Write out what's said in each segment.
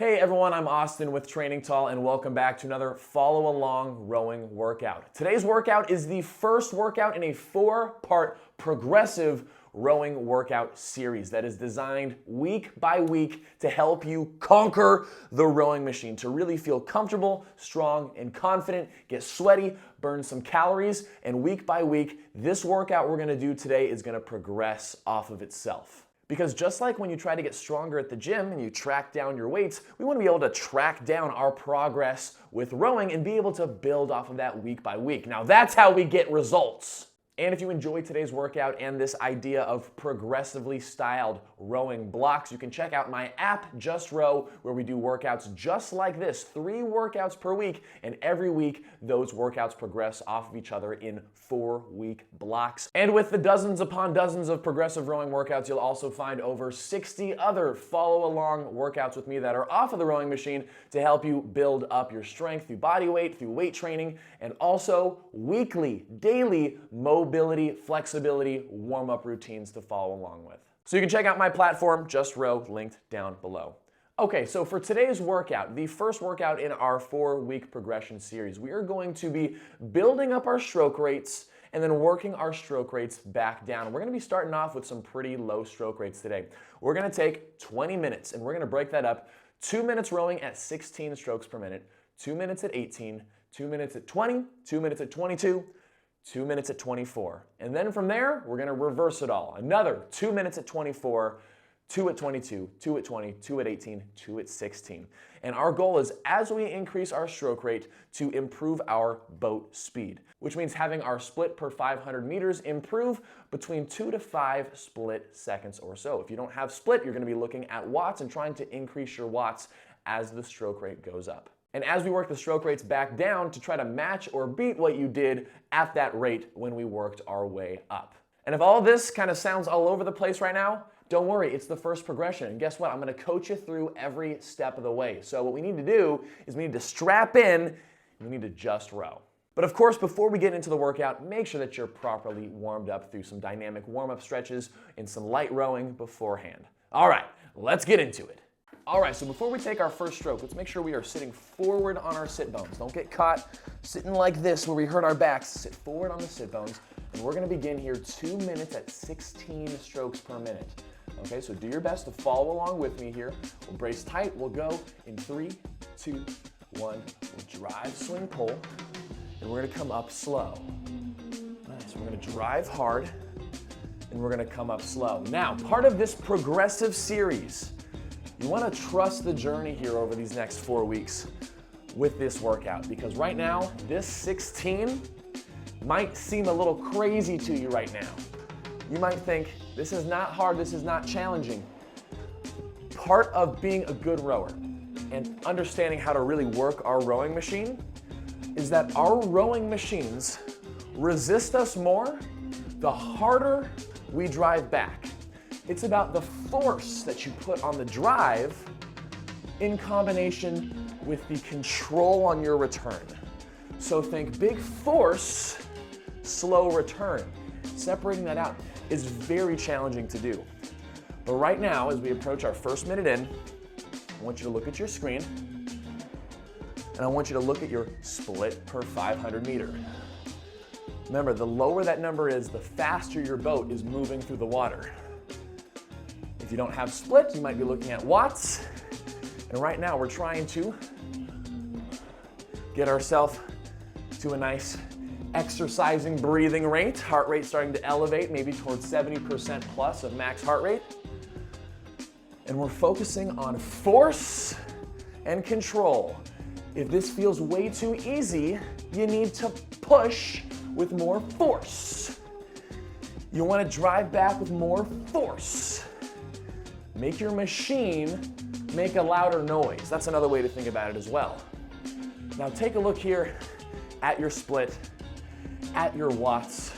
Hey everyone, I'm Austin with Training Tall and welcome back to another follow along rowing workout. Today's workout is the first workout in a 4-part progressive rowing workout series that is designed week by week to help you conquer the rowing machine, to really feel comfortable, strong, and confident, get sweaty, burn some calories, and week by week, this workout we're gonna do today is gonna progress off of itself. Because just like when you try to get stronger at the gym and you track down your weights, we want to be able to track down our progress with rowing and be able to build off of that week by week. Now that's how we get results. And if you enjoyed today's workout and this idea of progressively styled rowing blocks, you can check out my app, Just Row, where we do workouts just like this, 3 workouts per week, and every week those workouts progress off of each other in 4-week blocks. And with the dozens upon dozens of progressive rowing workouts, you'll also find over 60 other follow-along workouts with me that are off of the rowing machine to help you build up your strength through body weight, through weight training, and also weekly, daily mobility, flexibility, warm-up routines to follow along with. So you can check out my platform, Just Row, linked down below. Okay, so for today's workout, the first workout in our 4-week progression series, we are going to be building up our stroke rates and then working our stroke rates back down. We're gonna be starting off with some pretty low stroke rates today. We're gonna take 20 minutes and we're gonna break that up. 2 minutes rowing at 16 strokes per minute, 2 minutes at 18, 2 minutes at 20, 2 minutes at 22, 2 minutes at 24. And then from there, we're gonna reverse it all. Another 2 minutes at 24, 2 at 22, 2 at 20, 2 at 18, 2 at 16. And our goal is, as we increase our stroke rate, to improve our boat speed, which means having our split per 500 meters improve between 2 to 5 split seconds or so. If you don't have split, you're gonna be looking at watts and trying to increase your watts as the stroke rate goes up. And as we work the stroke rates back down to try to match or beat what you did at that rate when we worked our way up. And if all this kind of sounds all over the place right now, don't worry, it's the first progression. And guess what? I'm gonna coach you through every step of the way. So what we need to do is we need to strap in and we need to just row. But of course, before we get into the workout, make sure that you're properly warmed up through some dynamic warm-up stretches and some light rowing beforehand. All right, let's get into it. All right, so before we take our first stroke, let's make sure we are sitting forward on our sit bones. Don't get caught sitting like this where we hurt our backs. Sit forward on the sit bones. And we're gonna begin here 2 minutes at 16 strokes per minute. Okay, so do your best to follow along with me here. We'll brace tight. We'll go in 3, 2, 1. We'll drive, swing, pull. And we're gonna come up slow. Nice, we're gonna drive hard and we're gonna come up slow. Now, part of this progressive series, you want to trust the journey here over these next 4 weeks with this workout, because right now, this 16 might seem a little crazy to you right now. You might think, this is not hard, this is not challenging. Part of being a good rower and understanding how to really work our rowing machine is that our rowing machines resist us more the harder we drive back. It's about the force that you put on the drive in combination with the control on your return. So think big force, slow return. Separating that out is very challenging to do. But right now, as we approach our first minute in, I want you to look at your screen and I want you to look at your split per 500 meter. Remember, the lower that number is, the faster your boat is moving through the water. If you don't have split, you might be looking at watts. And right now we're trying to get ourselves to a nice exercising, breathing rate. Heart rate starting to elevate, maybe towards 70% plus of max heart rate. And we're focusing on force and control. If this feels way too easy, you need to push with more force. You want to drive back with more force. Make your machine make a louder noise. That's another way to think about it as well. Now take a look here at your split, at your watts,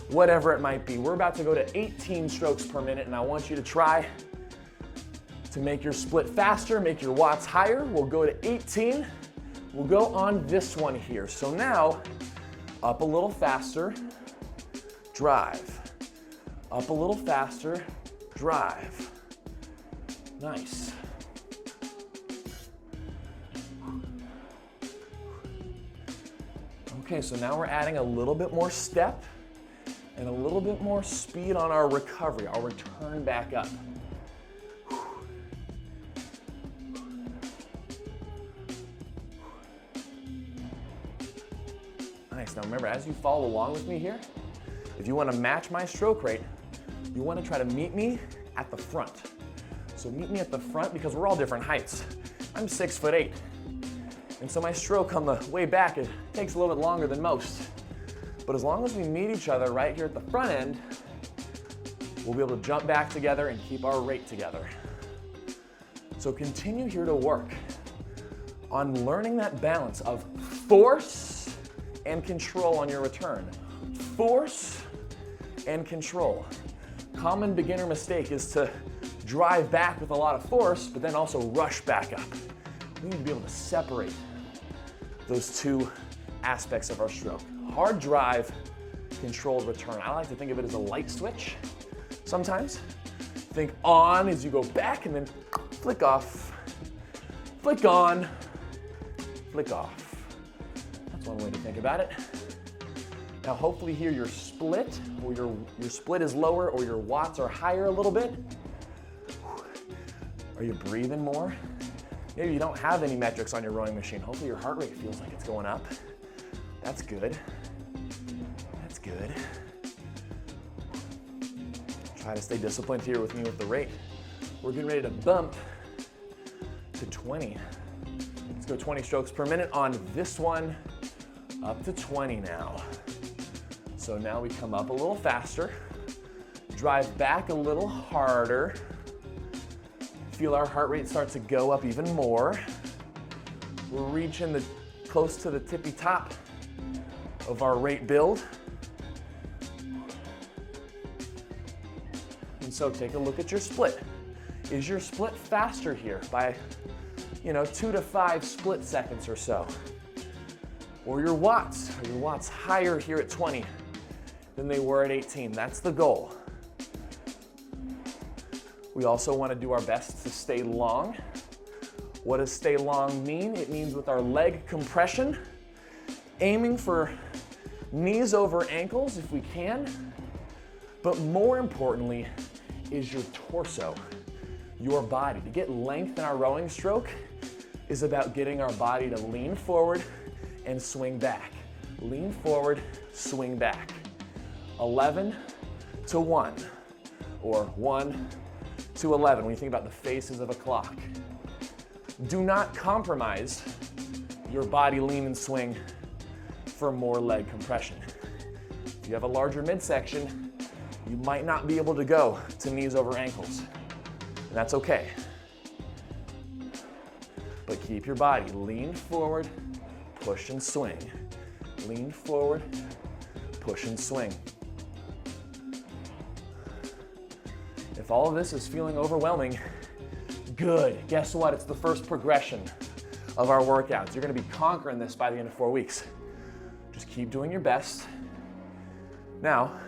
whatever it might be. We're about to go to 18 strokes per minute, and I want you to try to make your split faster, make your watts higher. We'll go to 18. We'll go on this one here. So now, up a little faster, drive. Up a little faster, drive. Nice. Okay, so now we're adding a little bit more step and a little bit more speed on our recovery, our return back up. Nice. Now remember, as you follow along with me here, if you want to match my stroke rate, you want to try to meet me at the front. So meet me at the front because we're all different heights. I'm 6'8", and so my stroke on the way back, it takes a little bit longer than most. But as long as we meet each other right here at the front end, we'll be able to jump back together and keep our rate together. So continue here to work on learning that balance of force and control on your return. Force and control. Common beginner mistake is to drive back with a lot of force, but then also rush back up. We need to be able to separate those two aspects of our stroke. Hard drive, controlled return. I like to think of it as a light switch sometimes. Think on as you go back and then flick off, flick on, flick off. That's one way to think about it. Now hopefully here your split, or your split is lower or your watts are higher a little bit. Are you breathing more? Maybe you don't have any metrics on your rowing machine. Hopefully your heart rate feels like it's going up. That's good. That's good. Try to stay disciplined here with me with the rate. We're getting ready to bump to 20. Let's go 20 strokes per minute on this one, up to 20 now. So now we come up a little faster, drive back a little harder, feel our heart rate start to go up even more. We're reaching close to the tippy top of our rate build. And so take a look at your split. Is your split faster here by, 2 to 5 split seconds or so? Or your watts, are your watts higher here at 20 than they were at 18? That's the goal. We also want to do our best to stay long. What does stay long mean? It means with our leg compression, aiming for knees over ankles if we can, but more importantly is your torso, your body. To get length in our rowing stroke is about getting our body to lean forward and swing back. Lean forward, swing back. 11 to 1, or 1 to 11 when you think about the faces of a clock. Do not compromise your body lean and swing for more leg compression. If you have a larger midsection, you might not be able to go to knees over ankles, and that's okay. But keep your body, lean forward, push and swing. Lean forward, push and swing. If all of this is feeling overwhelming, good. Guess what? It's the first progression of our workouts. You're gonna be conquering this by the end of 4 weeks. Just keep doing your best. Now,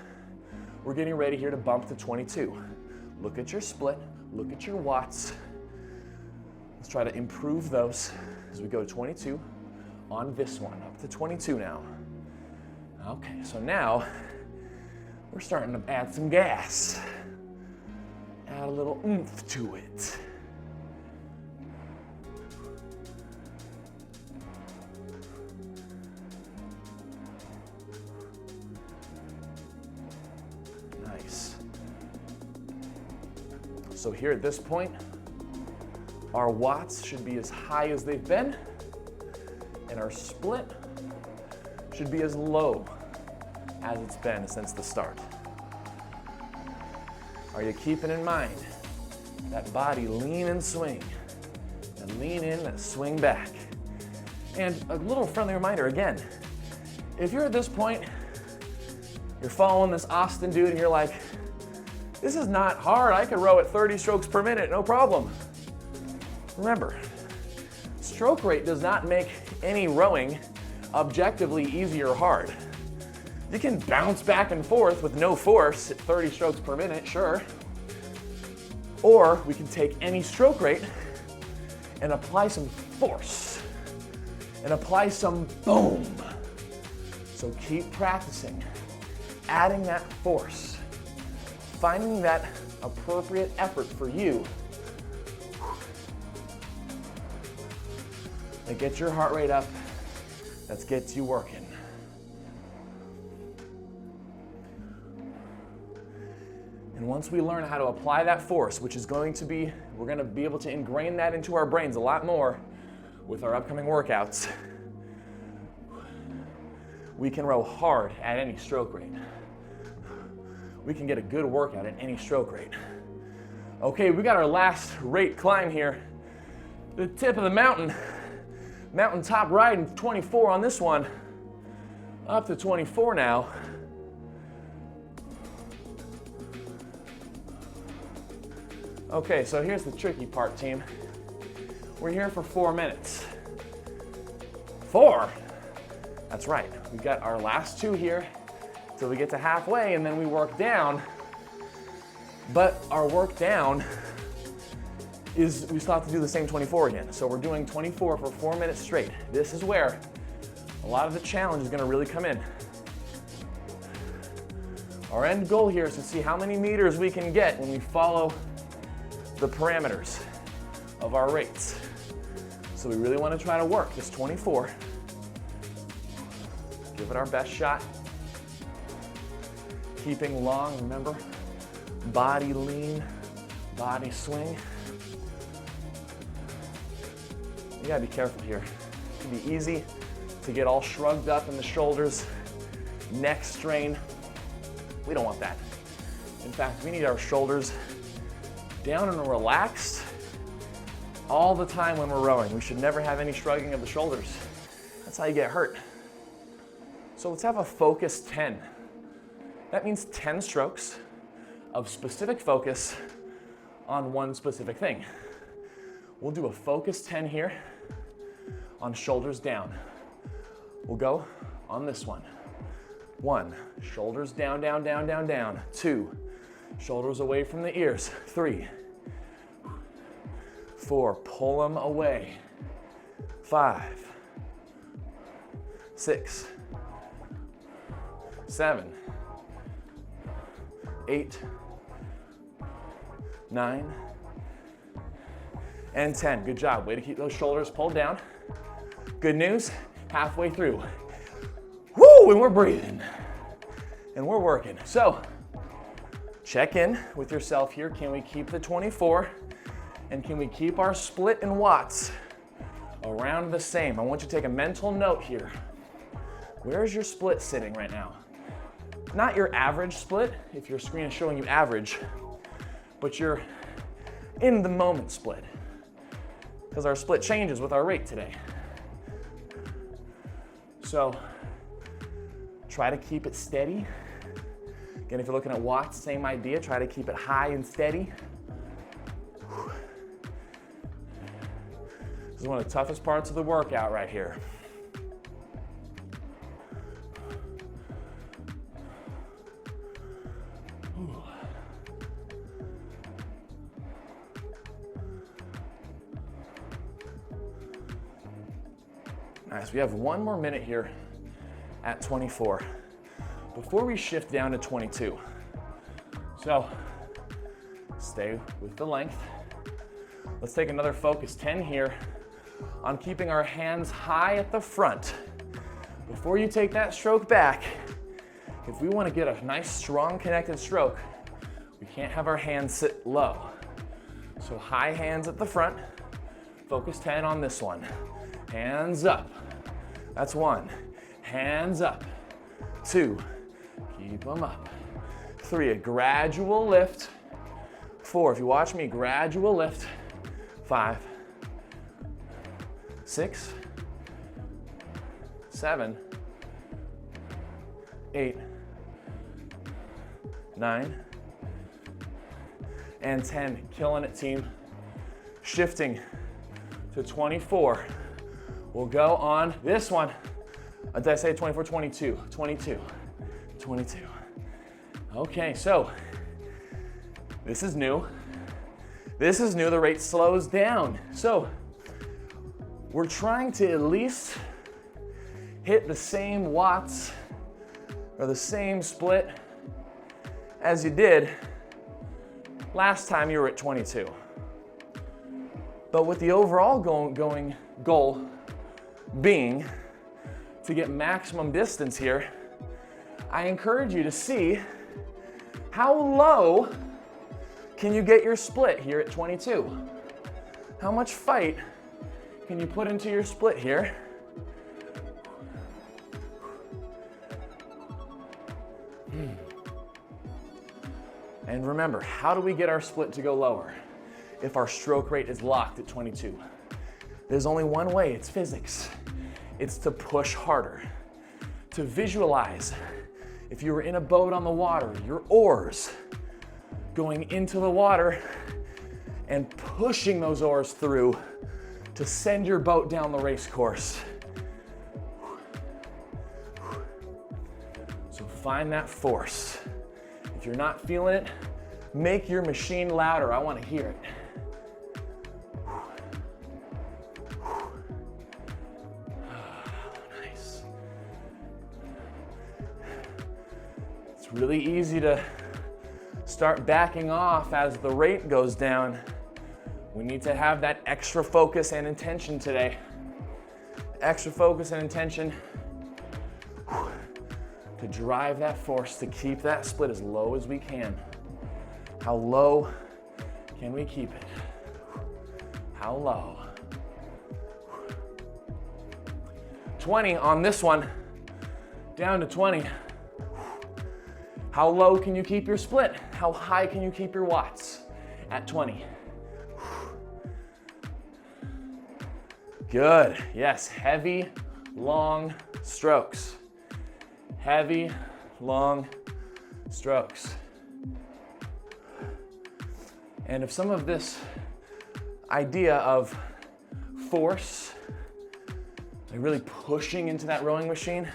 we're getting ready here to bump to 22. Look at your split, look at your watts. Let's try to improve those as we go to 22 on this one, up to 22 now. Okay, so now we're starting to add some gas. Add a little oomph to it. Nice. So here at this point, our watts should be as high as they've been, and our split should be as low as it's been since the start. Are you keeping in mind that body lean and swing, and lean in and swing back? And a little friendly reminder again, if you're at this point, you're following this Austin dude and you're like, this is not hard, I can row at 30 strokes per minute, no problem. Remember, stroke rate does not make any rowing objectively easy or hard. You can bounce back and forth with no force at 30 strokes per minute, sure. Or we can take any stroke rate and apply some force and apply some boom So keep practicing, adding that force, finding that appropriate effort for you that gets your heart rate up, that gets you working. And once we learn how to apply that force, which is going to be, we're going to be able to ingrain that into our brains a lot more with our upcoming workouts, we can row hard at any stroke rate. We can get a good workout at any stroke rate. Okay, we got our last rate climb here. The tip of the mountain. Mountaintop riding 24 on this one. Up to 24 now. Okay, so here's the tricky part, team. We're here for 4 minutes. 4? That's right. We've got our last 2 here till we get to halfway, and then we work down. But our work down is we still have to do the same 24 again. So we're doing 24 for 4 minutes straight. This is where a lot of the challenge is going to really come in. Our end goal here is to see how many meters we can get when we follow the parameters of our rates. So we really want to try to work this 24. Give it our best shot. Keeping long, remember, body lean, body swing. You gotta be careful here. It can be easy to get all shrugged up in the shoulders, neck strain. We don't want that. In fact, we need our shoulders down and relaxed all the time when we're rowing. We should never have any shrugging of the shoulders. That's how you get hurt. So let's have a focus 10. That means 10 strokes of specific focus on one specific thing. We'll do a focus 10 here on shoulders down. We'll go on this one. 1, shoulders down, down, down, down, down. 2, shoulders away from the ears. 3, 4, pull them away. 5, 6, 7, 8, 9, and 10. Good job. Way to keep those shoulders pulled down. Good news, halfway through. Woo, and we're breathing. And we're working. So, check in with yourself here. Can we keep the 24? And can we keep our split in watts around the same? I want you to take a mental note here. Where is your split sitting right now? Not your average split, if your screen is showing you average, but your in the moment split. Because our split changes with our rate today. So try to keep it steady. Again, if you're looking at watts, same idea. Try to keep it high and steady. This is one of the toughest parts of the workout right here. Nice, we have 1 more minute here at 24 before we shift down to 22. So stay with the length. Let's take another focus 10 here on keeping our hands high at the front. Before you take that stroke back, if we want to get a nice, strong, connected stroke, we can't have our hands sit low. So high hands at the front. Focus 10 on this one. Hands up. That's 1. Hands up. 2. Keep them up. 3. A gradual lift. 4. If you watch me, gradual lift. 5. 6. 7. 8. 9. And 10. Killing it, team. Shifting to 24. We'll go on this one. Did I say 24, 22, 22, 22. Okay, so this is new. This is new, the rate slows down. So we're trying to at least hit the same watts or the same split as you did last time you were at 22. But with the overall goal being to get maximum distance here, I encourage you to see how low can you get your split here at 22. How much fight can you put into your split here? And remember, how do we get our split to go lower if our stroke rate is locked at 22? There's only one way, it's physics. It's to push harder, to visualize. If you were in a boat on the water, your oars going into the water and pushing those oars through to send your boat down the race course. So find that force. If you're not feeling it, make your machine louder. I want to hear it. Nice. It's really easy to start backing off as the rate goes down. We need to have that extra focus and intention today. Extra focus and intention to drive that force to keep that split as low as we can. How low can we keep it? How low? 20 on this one, down to 20. How low can you keep your split? How high can you keep your watts at 20? Good, yes, heavy, long strokes. Heavy, long strokes. And if some of this idea of force, like really pushing into that rowing machine,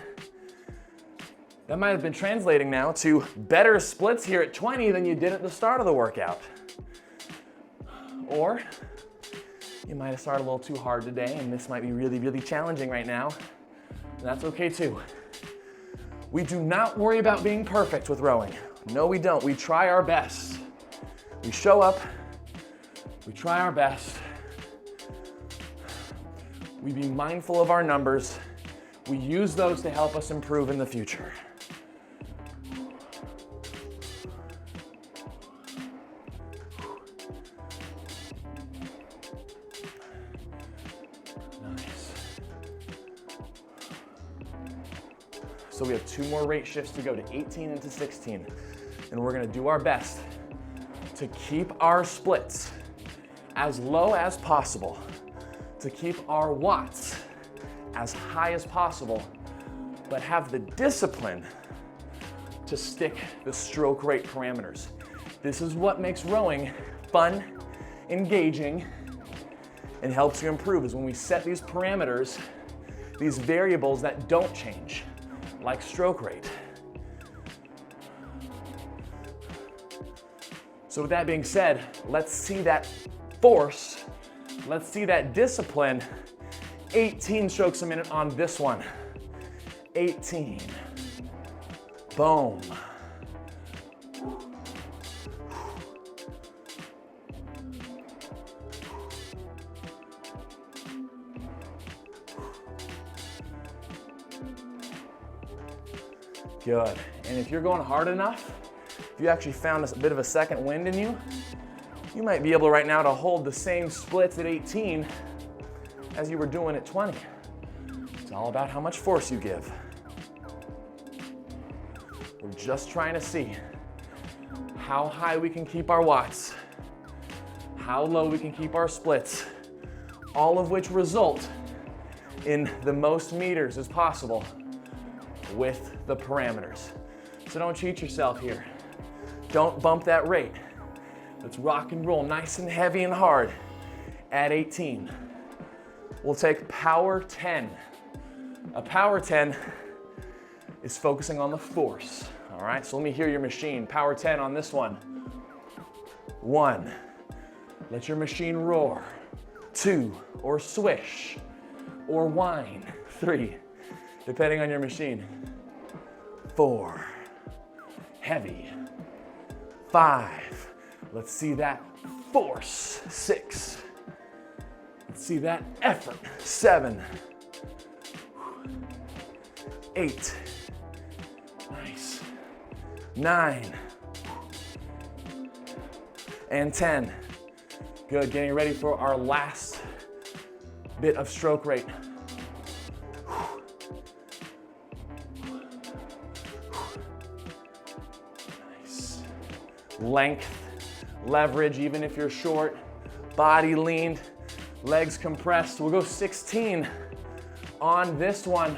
that might have been translating now to better splits here at 20 than you did at the start of the workout. Or you might have started a little too hard today and this might be really, really challenging right now. And that's okay too. We do not worry about being perfect with rowing. No, we don't. We try our best. We show up, we try our best. We be mindful of our numbers. We use those to help us improve in the future. So we have 2 more rate shifts to go to 18 and to 16. And we're gonna do our best to keep our splits as low as possible, to keep our watts as high as possible, but have the discipline to stick the stroke rate parameters. This is what makes rowing fun, engaging, and helps you improve, is when we set these parameters, these variables that don't change, like stroke rate. So with that being said, let's see that force, let's see that discipline. 18 strokes a minute on this one. 18. Boom. Good. And if you're going hard enough, if you actually found a bit of a second wind in you, you might be able right now to hold the same splits at 18 as you were doing at 20. It's all about how much force you give. We're just trying to see how high we can keep our watts, how low we can keep our splits, all of which result in the most meters as possible with the parameters. So don't cheat yourself here. Don't bump that rate. Let's rock and roll nice and heavy and hard at 18. We'll take power 10. A power 10 is focusing on the force. All right, so let me hear your machine. Power 10 on this one. 1, let your machine roar. 2, or swish, or whine. 3, depending on your machine. 4, heavy. 5, let's see that force. 6, let's see that effort. 7, 8, nice. 9, and 10. Good, getting ready for our last bit of stroke rate. Nice. Length, leverage, even if you're short, body leaned, legs compressed. We'll go 16 on this one.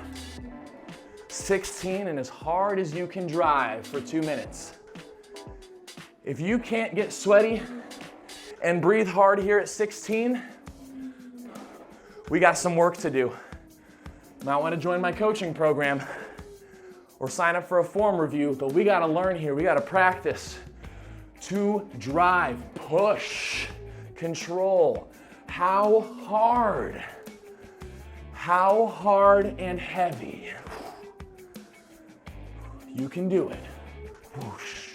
16 and as hard as you can drive for 2 minutes. If you can't get sweaty and breathe hard here at 16, we got some work to do. You might want to join my coaching program or sign up for a form review, but we got to learn here. We got to practice to drive, push, control. How hard and heavy. You can do it. Whoosh.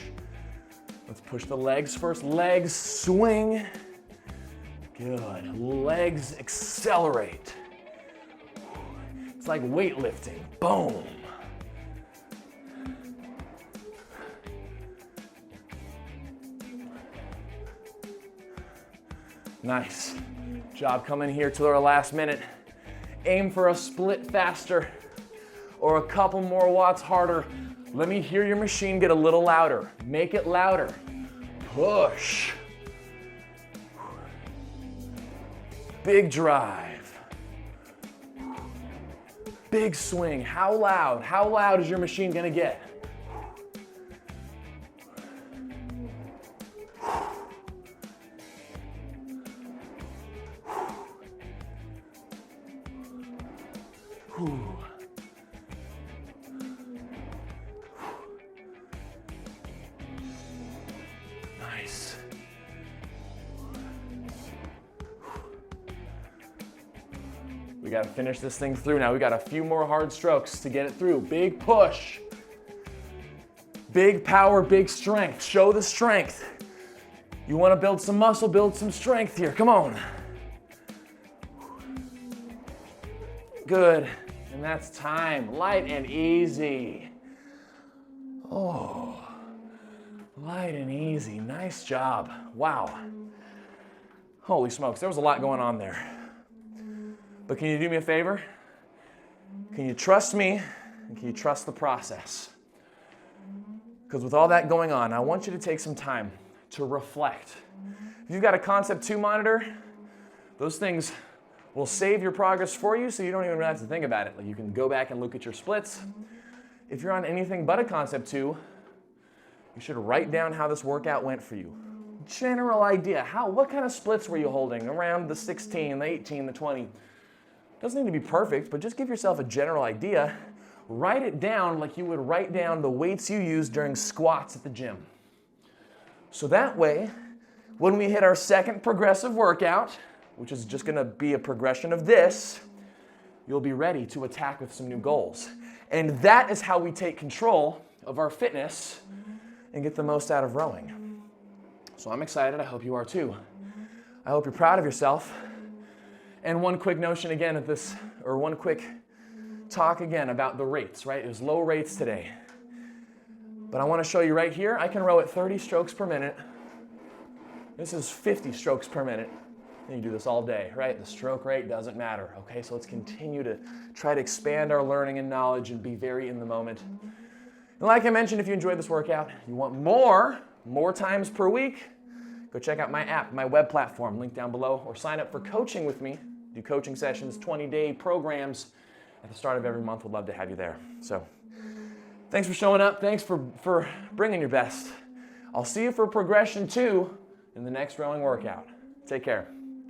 Let's push the legs first. Legs swing. Good. Legs accelerate. It's like weightlifting. Boom. Nice. Job coming here to our last minute. Aim for a split faster or a couple more watts harder. Let me hear your machine get a little louder. Make it louder. Push. Big drive. Big swing. How loud? How loud is your machine gonna get? Nice. We got to finish this thing through now. We got a few more hard strokes to get it through. Big push. Big power, big strength. Show the strength. You want to build some muscle, build some strength here. Come on. Good. And that's time. Light and easy. Oh, light and easy. Nice job. Wow. Holy smokes, there was a lot going on there. But can you do me a favor? Can you trust me and can you trust the process? Because with all that going on, I want you to take some time to reflect. If you've got a Concept 2 monitor, those things will save your progress for you so you don't even have to think about it. Like you can go back and look at your splits. If you're on anything but a Concept 2, you should write down how this workout went for you. General idea. What kind of splits were you holding? Around the 16, the 18, the 20. Doesn't need to be perfect, but just give yourself a general idea. Write it down like you would write down the weights you use during squats at the gym. So that way, when we hit our second progressive workout, which is just gonna be a progression of this, you'll be ready to attack with some new goals. And that is how we take control of our fitness and get the most out of rowing. So I'm excited, I hope you are too. I hope you're proud of yourself. And one quick notion again of this, or one quick talk again about the rates, right? It was low rates today. But I wanna show you right here, I can row at 30 strokes per minute. This is 50 strokes per minute. And you do this all day, right? The stroke rate doesn't matter, okay? So let's continue to try to expand our learning and knowledge and be very in the moment. And like I mentioned, if you enjoyed this workout, you want more times per week, go check out my app, my web platform, link down below, or sign up for coaching with me. Do coaching sessions, 20-day programs at the start of every month. Would love to have you there. So thanks for showing up. Thanks for bringing your best. I'll see you for progression 2 in the next rowing workout. Take care.